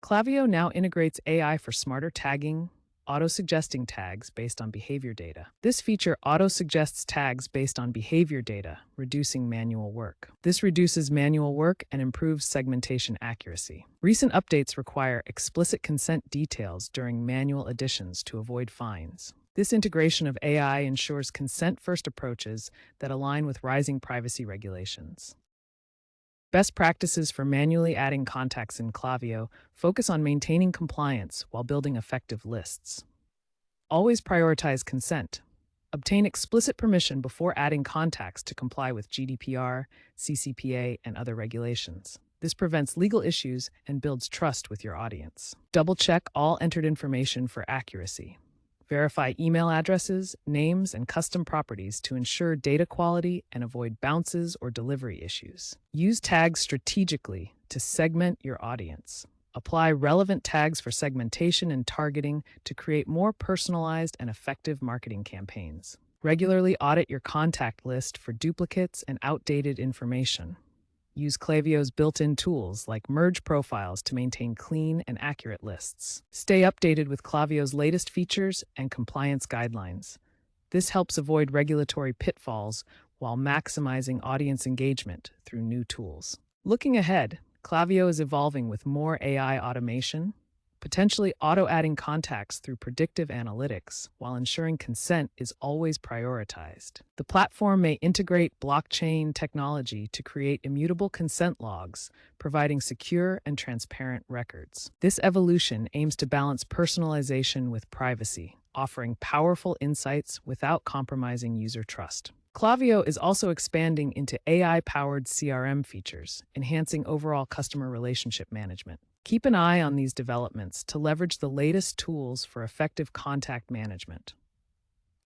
Klaviyo now integrates AI for smarter tagging, auto-suggesting tags based on behavior data. This feature auto-suggests tags based on behavior data, reducing manual work. This reduces manual work and improves segmentation accuracy. Recent updates require explicit consent details during manual additions to avoid fines. This integration of AI ensures consent-first approaches that align with rising privacy regulations. Best practices for manually adding contacts in Klaviyo focus on maintaining compliance while building effective lists. Always prioritize consent. Obtain explicit permission before adding contacts to comply with GDPR, CCPA, and other regulations. This prevents legal issues and builds trust with your audience. Double-check all entered information for accuracy. Verify email addresses, names, and custom properties to ensure data quality and avoid bounces or delivery issues. Use tags strategically to segment your audience. Apply relevant tags for segmentation and targeting to create more personalized and effective marketing campaigns. Regularly audit your contact list for duplicates and outdated information. Use Klaviyo's built-in tools like merge profiles to maintain clean and accurate lists. Stay updated with Klaviyo's latest features and compliance guidelines. This helps avoid regulatory pitfalls while maximizing audience engagement through new tools. Looking ahead, Klaviyo is evolving with more AI automation, potentially auto-adding contacts through predictive analytics, while ensuring consent is always prioritized. The platform may integrate blockchain technology to create immutable consent logs, providing secure and transparent records. This evolution aims to balance personalization with privacy, offering powerful insights without compromising user trust. Klaviyo is also expanding into AI-powered CRM features, enhancing overall customer relationship management. Keep an eye on these developments to leverage the latest tools for effective contact management.